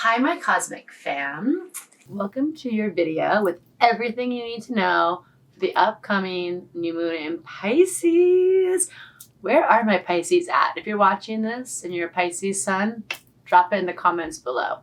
Hi, my cosmic fam. Welcome to your video with everything you need to know for the upcoming new moon in Pisces. Where are my Pisces at? If you're watching this and you're a Pisces sun, drop it in the comments below.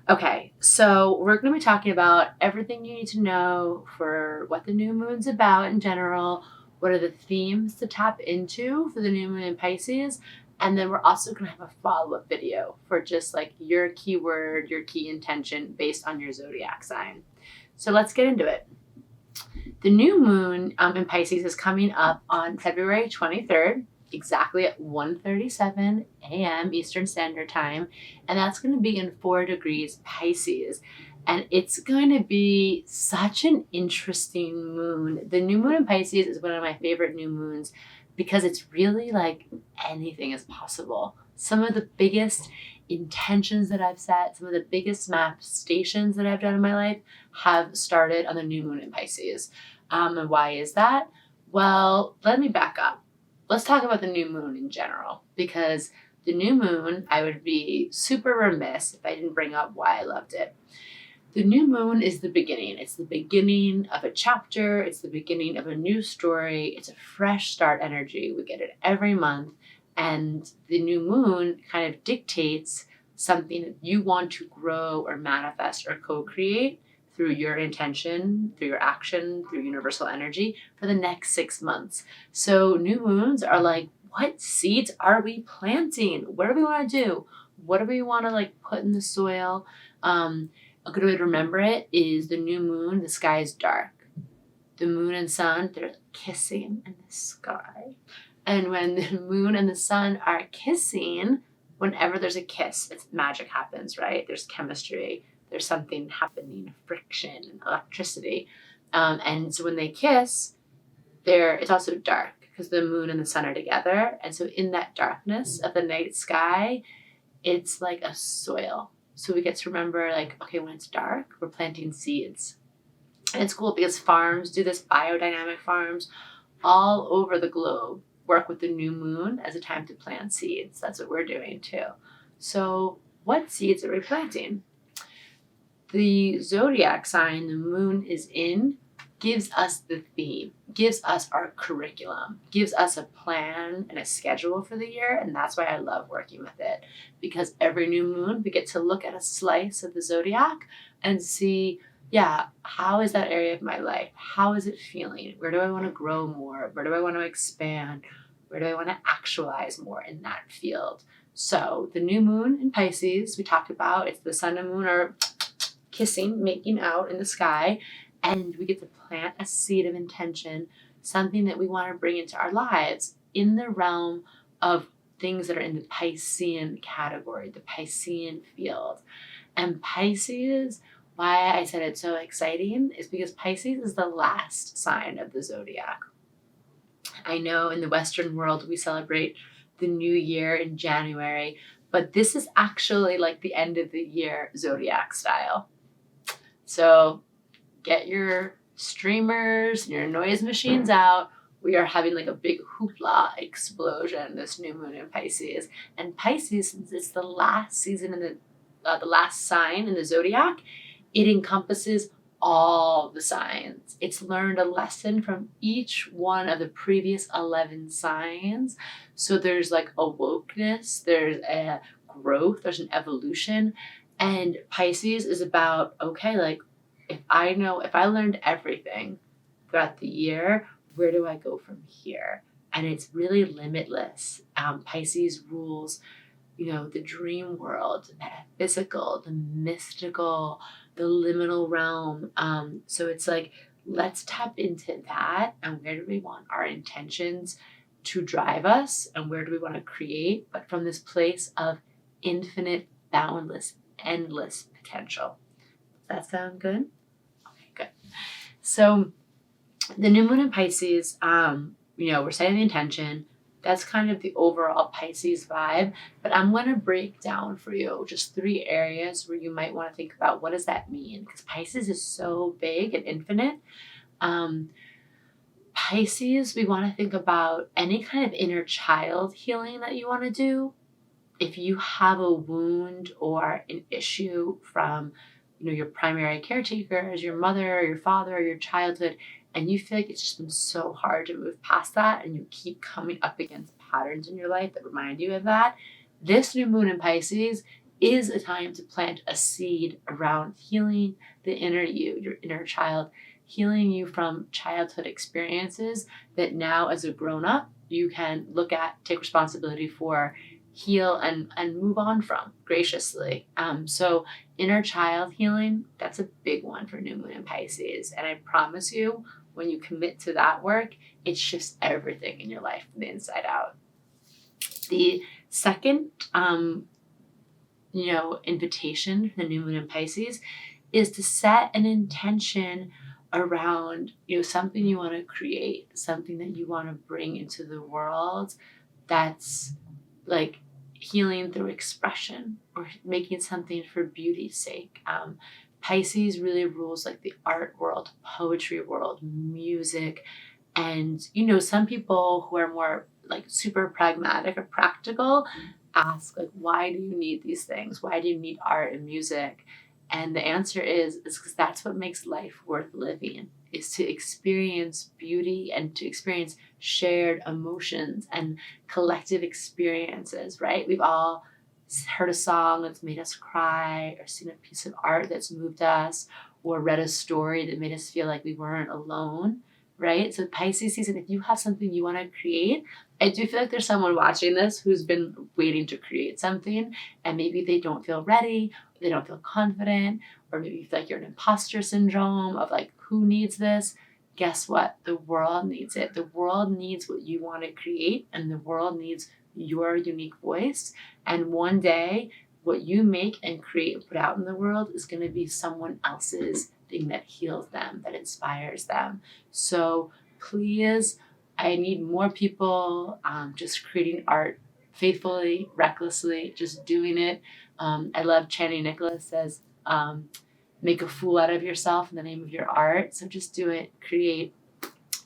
Okay, so we're going to be talking about everything you need to know for what the new moon's about in general, what are the themes to tap into for the new moon in Pisces, and then we're also going to have a follow-up video for just like your keyword, your key intention based on your zodiac sign. So let's get into it. The new moon in Pisces is coming up on February 23rd, exactly at 1:37 a.m. Eastern Standard Time, and that's going to be in 4 degrees Pisces. And it's going to be such an interesting moon. The new moon in Pisces is one of my favorite new moons because it's really like anything is possible. Some of the biggest intentions that I've set, some of the biggest manifestations that I've done in my life have started on the new moon in Pisces. And why is that? Well, let me back up. Let's talk about the new moon in general, because the new moon, I would be super remiss if I didn't bring up why I loved it. The new moon is the beginning. It's the beginning of a chapter. It's the beginning of a new story. It's a fresh start energy. We get it every month. And the new moon kind of dictates something that you want to grow or manifest or co-create through your intention, through your action, through universal energy for the next 6 months. So new moons are like, what seeds are we planting? What do we want to do? What do we want to like put in the soil? A good way to remember it is the new moon, the sky is dark. The moon and sun, they're kissing in the sky. And when the moon and the sun are kissing, whenever there's a kiss, it's magic happens, right? There's chemistry. There's something happening, friction and electricity. And so when they kiss, it's also dark because the moon and the sun are together. And so in that darkness of the night sky, it's like a soil. So we get to remember like, okay, when it's dark, we're planting seeds. And it's cool because farms do this, biodynamic farms all over the globe work with the new moon as a time to plant seeds. That's what we're doing too. So what seeds are we planting? The zodiac sign the moon is in gives us the theme, gives us our curriculum, gives us a plan and a schedule for the year. And that's why I love working with it, because every new moon we get to look at a slice of the zodiac and see, yeah, how is that area of my life? How is it feeling? Where do I want to grow more? Where do I want to expand? Where do I want to actualize more in that field? So the new moon in Pisces, we talked about, it's the sun and moon are kissing, making out in the sky, and we get to plant a seed of intention, something that we want to bring into our lives in the realm of things that are in the Piscean category, the Piscean field. And Pisces, why I said it's so exciting is because Pisces is the last sign of the zodiac. I know in the Western world we celebrate the new year in January, but this is actually like the end of the year zodiac style. So get your streamers and your noise machines out. We are having like a big hoopla explosion this new moon in Pisces. And Pisces, since it's the last season in the last sign in the zodiac, it encompasses all the signs. It's learned a lesson from each one of the previous 11 signs. So there's like awokeness, there's a growth, there's an evolution. And Pisces is about, okay, like if I learned everything throughout the year, where do I go from here? And it's really limitless. Pisces rules, the dream world, the metaphysical, the mystical, the liminal realm. So it's like, let's tap into that. And where do we want our intentions to drive us? And where do we want to create? But from this place of infinite, boundless, endless potential. Does that sound good? Okay, good. So the new moon in Pisces, we're setting the intention. That's kind of the overall Pisces vibe, but I'm going to break down for you just 3 areas where you might want to think about what does that mean, because Pisces is so big and infinite. Pisces, we want to think about any kind of inner child healing that you want to do. if you have a wound or an issue from, your primary caretakers, your mother, your father, your childhood, and you feel like it's just been so hard to move past that, and you keep coming up against patterns in your life that remind you of that, this new moon in Pisces is a time to plant a seed around healing the inner you, your inner child, healing you from childhood experiences that now as a grown-up you can look at, take responsibility for, heal, and move on from graciously. So inner child healing, that's a big one for new moon in Pisces. And I promise you, when you commit to that work, it shifts everything in your life from the inside out. The second invitation for the new moon in Pisces is to set an intention around, something you want to create, something that you want to bring into the world that's like healing through expression or making something for beauty's sake. Pisces really rules like the art world, poetry world, music. And, some people who are more like super pragmatic or practical ask, like, why do you need these things? Why do you need art and music? And the answer is because that's what makes life worth living, is to experience beauty and to experience shared emotions and collective experiences, right? We've all heard a song that's made us cry, or seen a piece of art that's moved us, or read a story that made us feel like we weren't alone, right? So Pisces season, if you have something you want to create, I do feel like there's someone watching this who's been waiting to create something, and maybe they don't feel ready, they don't feel confident, or maybe you feel like you're an imposter syndrome of like, who needs this? Guess what? The world needs it. The world needs what you want to create, and the world needs your unique voice. And one day, what you make and create and put out in the world is going to be someone else's thing that heals them, that inspires them. So please, I need more people just creating art faithfully, recklessly, just doing it. I love Channing Nicholas says, make a fool out of yourself in the name of your art. So just do it, create,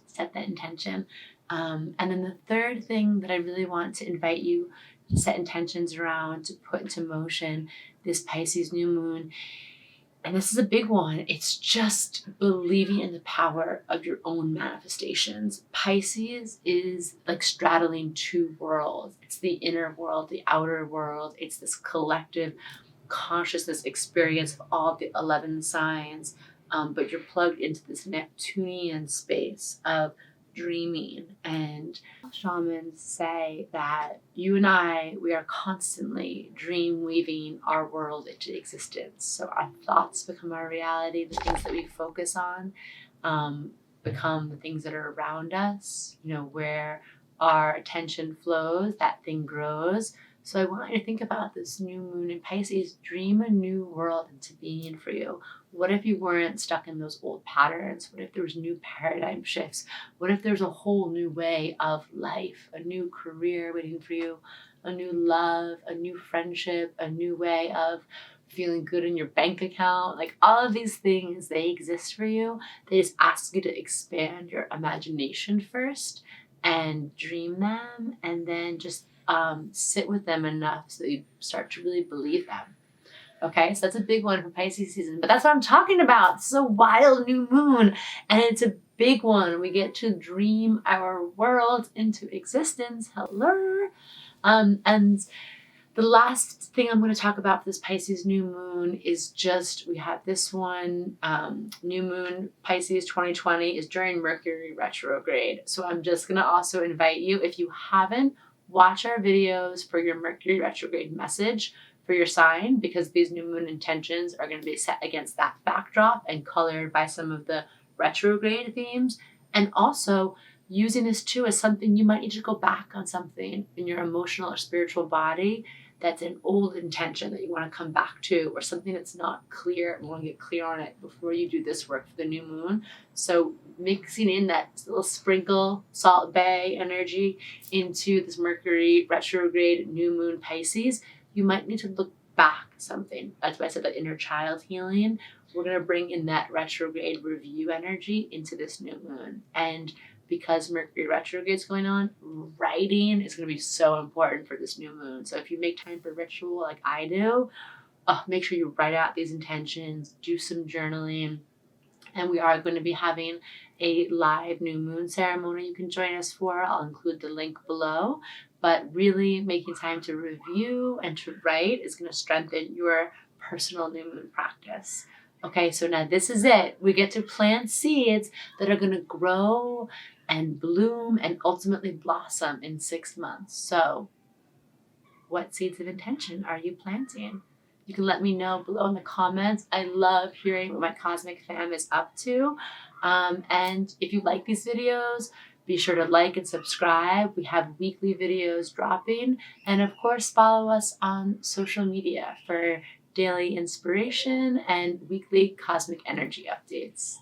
set that intention. And then the third thing that I really want to invite you to set intentions around, to put into motion this Pisces new moon, and this is a big one, it's just believing in the power of your own manifestations. Pisces is like straddling two worlds. It's the inner world, the outer world. It's this collective consciousness experience of all the 11 signs, but you're plugged into this Neptunian space of dreaming. And shamans say that you and I, we are constantly dream weaving our world into existence. So our thoughts become our reality. The things that we focus on become the things that are around us. Where our attention flows, that thing grows. So I want you to think about this new moon in Pisces. Dream a new world into being for you. What if you weren't stuck in those old patterns? What if there was new paradigm shifts? What if there's a whole new way of life, a new career waiting for you, a new love, a new friendship, a new way of feeling good in your bank account? Like all of these things, they exist for you. They just ask you to expand your imagination first and dream them, and then just sit with them enough so that you start to really believe them. Okay, so that's a big one for Pisces season, but that's what I'm talking about. It's a wild new moon, and it's a big one. We get to dream our world into existence. Hello. And the last thing I'm going to talk about for this Pisces new moon is just, we have this one, new moon Pisces 2020 is during Mercury retrograde. So I'm just going to also invite you, if you haven't, watch our videos for your Mercury retrograde message for your sign, because these new moon intentions are going to be set against that backdrop and colored by some of the retrograde themes. And also using this too as something you might need to go back on, something in your emotional or spiritual body that's an old intention that you want to come back to, or something that's not clear and want to get clear on it before you do this work for the new moon. So mixing in that little sprinkle, Salt Bay energy into this Mercury retrograde new moon Pisces, you might need to look back at something. That's why I said that inner child healing. We're going to bring in that retrograde review energy into this new moon. And because Mercury retrograde is going on, writing is going to be so important for this new moon. So if you make time for ritual like I do, make sure you write out these intentions, do some journaling. And we are going to be having a live new moon ceremony you can join us for. I'll include the link below. But really making time to review and to write is going to strengthen your personal new moon practice. Okay, so now this is it. We get to plant seeds that are going to grow and bloom and ultimately blossom in 6 months. So what seeds of intention are you planting? You can let me know below in the comments. I love hearing what my cosmic fam is up to. And if you like these videos, be sure to like and subscribe. We have weekly videos dropping. And of course, follow us on social media for daily inspiration and weekly cosmic energy updates.